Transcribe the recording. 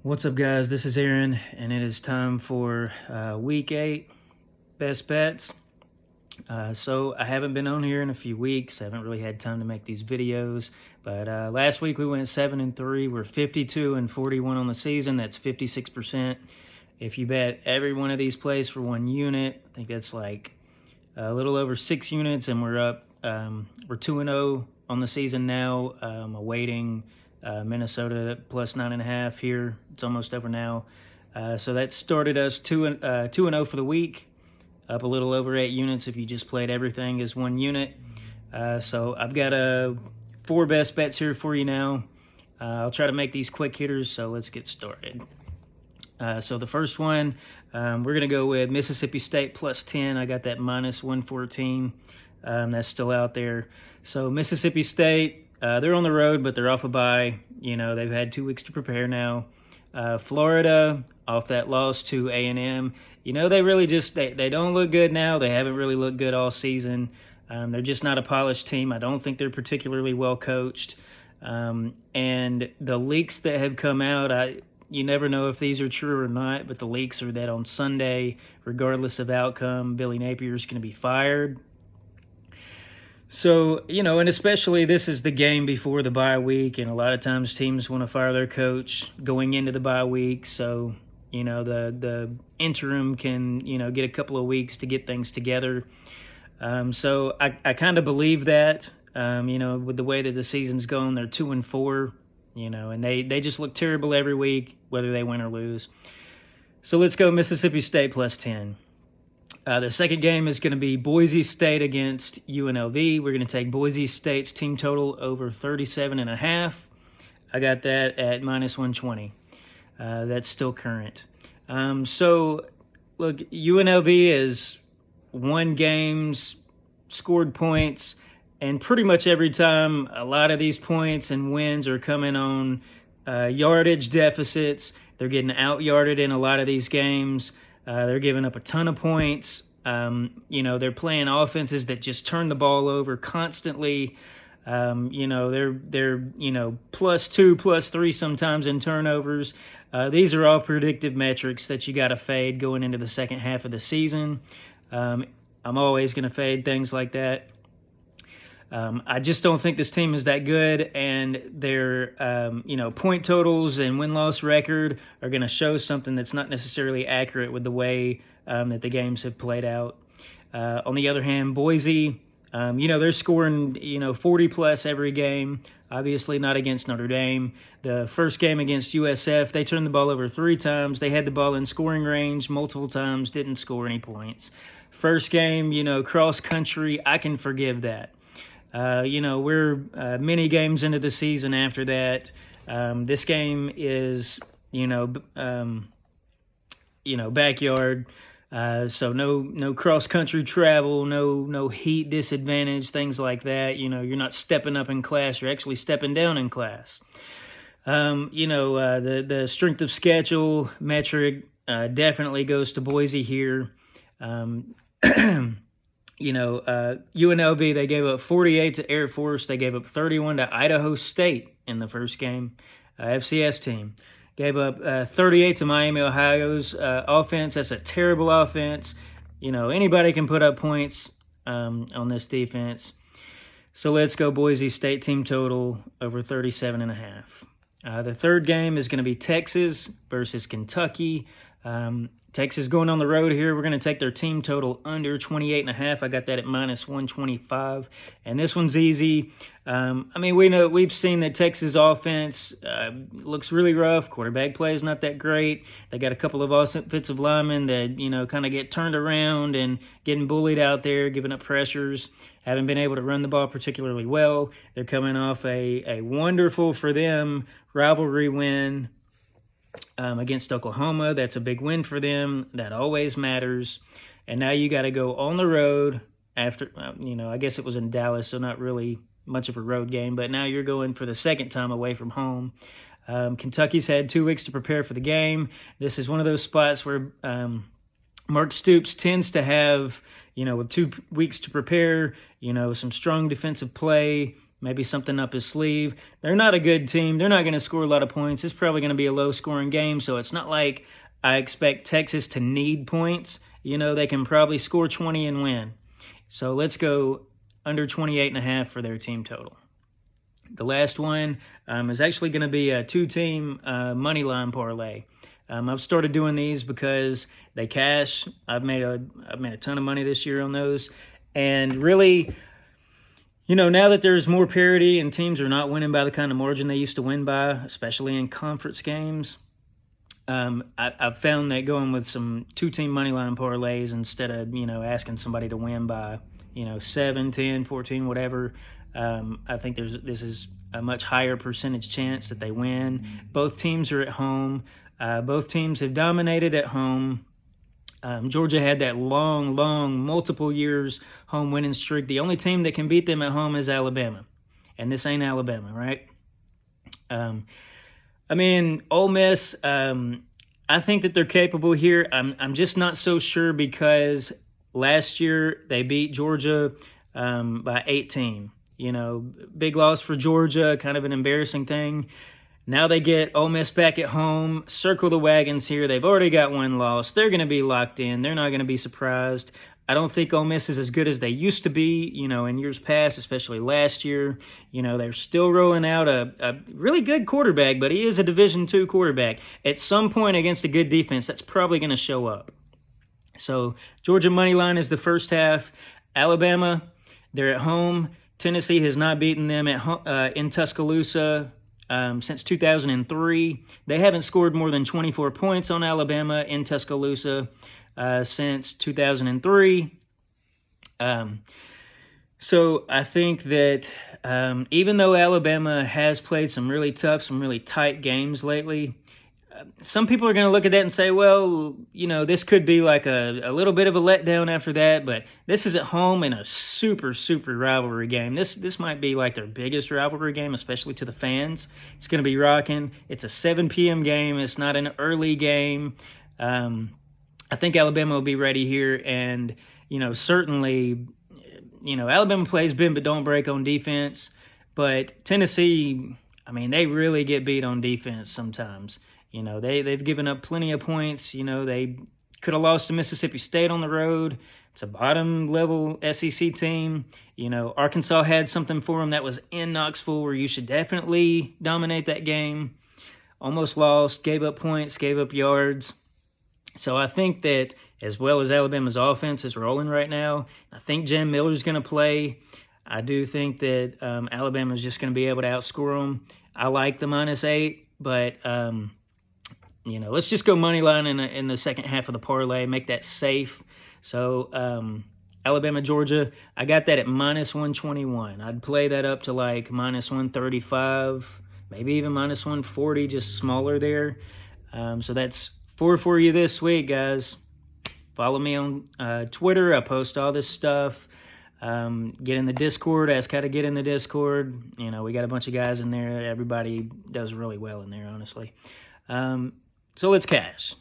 What's up, guys? This is Aaron, and it is time for Week 8 Best Bets. So I haven't been on here in a few weeks. I haven't really had time to make these videos. But last week we went 7-3. We're 52-41 on the season. That's 56%. If you bet every one of these plays for one unit, I think that's like a little over 6 units, and we're up. We're 2-0 on the season now, awaiting Minnesota plus 9.5 here. It's almost over now. So that started us 2-0 for the week, up a little over 8 units if you just played everything as one unit. So I've got 4 best bets here for you now. I'll try to make these quick hitters, so let's get started. So the first one, we're going to go with Mississippi State plus 10. I got that minus 114. That's still out there. So Mississippi State, they're on the road, but they're off a bye. You know, they've had 2 weeks to prepare now. Florida, off that loss to A&M. You know, they really just, they don't look good now. They haven't really looked good all season. They're just not a polished team. I don't think they're particularly well coached. And the leaks that have come out, you never know if these are true or not, but the leaks are that on Sunday, regardless of outcome, Billy Napier is going to be fired. So, you know, and especially this is the game before the bye week, and a lot of times teams want to fire their coach going into the bye week. So, you know, the interim can, you know, get a couple of weeks to get things together. So I kind of believe that, you know, with the way that the season's going, they're 2-4, you know, and they just look terrible every week, whether they win or lose. So let's go Mississippi State plus 10. The second game is going to be Boise State against UNLV. We're going to take Boise State's team total over 37.5. I got that at minus 120. That's still current. So, look, UNLV has won games, scored points, and pretty much every time a lot of these points and wins are coming on yardage deficits. They're getting out-yarded in a lot of these games. They're giving up a ton of points. You know, they're playing offenses that just turn the ball over constantly. You know, they're you know, +2, +3 sometimes in turnovers. These are all predictive metrics that you got to fade going into the second half of the season. I'm always going to fade things like that. I just don't think this team is that good, and their you know, point totals and win-loss record are going to show something that's not necessarily accurate with the way that the games have played out. On the other hand, Boise, you know, they're scoring, you know, 40-plus every game, obviously not against Notre Dame. The first game against USF, they turned the ball over 3 times. They had the ball in scoring range multiple times, didn't score any points. First game, you know, cross-country, I can forgive that. You know, we're many games into the season after that. This game is, you know, backyard. So no cross-country travel, no heat disadvantage, things like that. You know, you're not stepping up in class. You're actually stepping down in class. You know, the strength of schedule metric definitely goes to Boise here. You know, UNLV, they gave up 48 to Air Force. They gave up 31 to Idaho State in the first game. FCS team gave up 38 to Miami, Ohio's offense. That's a terrible offense. You know, anybody can put up points on this defense. So let's go Boise State team total over 37.5. The third game is going to be Texas versus Kentucky. Texas going on the road here. We're going to take their team total under 28.5. I got that at minus 125. And this one's easy. I mean, we've seen that Texas offense looks really rough. Quarterback play is not that great. They got a couple of offensive linemen that, you know, kind of get turned around and getting bullied out there, giving up pressures. Haven't been able to run the ball particularly well. They're coming off a wonderful, for them, rivalry win against Oklahoma. That's a big win for them. That always matters. And now you got to go on the road after, you know, I guess it was in Dallas, so not really much of a road game, but now you're going for the second time away from home. Kentucky's had 2 weeks to prepare for the game. This is one of those spots where Mark Stoops tends to have, with 2 weeks to prepare, some strong defensive play, maybe something up his sleeve. They're not a good team. They're not going to score a lot of points. It's probably going to be a low-scoring game, so it's not like I expect Texas to need points. They can probably score 20 and win. So let's go under 28.5 for their team total. The last one is actually going to be a 2-team money line parlay. I've started doing these because they cash. I've made a ton of money this year on those, and really, now that there's more parity and teams are not winning by the kind of margin they used to win by, especially in conference games, I've found that going with some 2-team money line parlays instead of asking somebody to win by 7, 10, 14, whatever. I think this is a much higher percentage chance that they win. Both teams are at home. Both teams have dominated at home. Georgia had that long, multiple years home winning streak. The only team that can beat them at home is Alabama, and this ain't Alabama, right? Ole Miss, I think that they're capable here. I'm just not so sure because last year they beat Georgia by 18. Big loss for Georgia, kind of an embarrassing thing. Now they get Ole Miss back at home, circle the wagons here. They've already got one loss. They're going to be locked in. They're not going to be surprised. I don't think Ole Miss is as good as they used to be, in years past, especially last year. They're still rolling out a really good quarterback, but he is a Division II quarterback. At some point against a good defense, that's probably going to show up. So Georgia money line is the first half. Alabama, they're at home. Tennessee has not beaten them in Tuscaloosa since 2003. They haven't scored more than 24 points on Alabama in Tuscaloosa since 2003. So I think that even though Alabama has played some really tough, some really tight games lately, some people are going to look at that and say, well, this could be like a little bit of a letdown after that, but this is at home in a super, super rivalry game. This might be like their biggest rivalry game, especially to the fans. It's going to be rocking. It's a 7 p.m. game. It's not an early game. I think Alabama will be ready here, and, certainly, Alabama plays bend but don't break on defense, but Tennessee, they really get beat on defense sometimes. They've given up plenty of points. They could have lost to Mississippi State on the road. It's a bottom-level SEC team. Arkansas had something for them that was in Knoxville where you should definitely dominate that game. Almost lost, gave up points, gave up yards. So I think that as well as Alabama's offense is rolling right now, I think Jam Miller's going to play. I do think that Alabama's just going to be able to outscore them. I like the -8, but let's just go money line in the second half of the parlay, make that safe. So Alabama, Georgia, I got that at -121. I'd play that up to like -135, maybe even -140, just smaller there. So that's 4 for you this week, guys. Follow me on Twitter. I post all this stuff. Get in the Discord. Ask how to get in the Discord. We got a bunch of guys in there. Everybody does really well in there, honestly. So let's cash.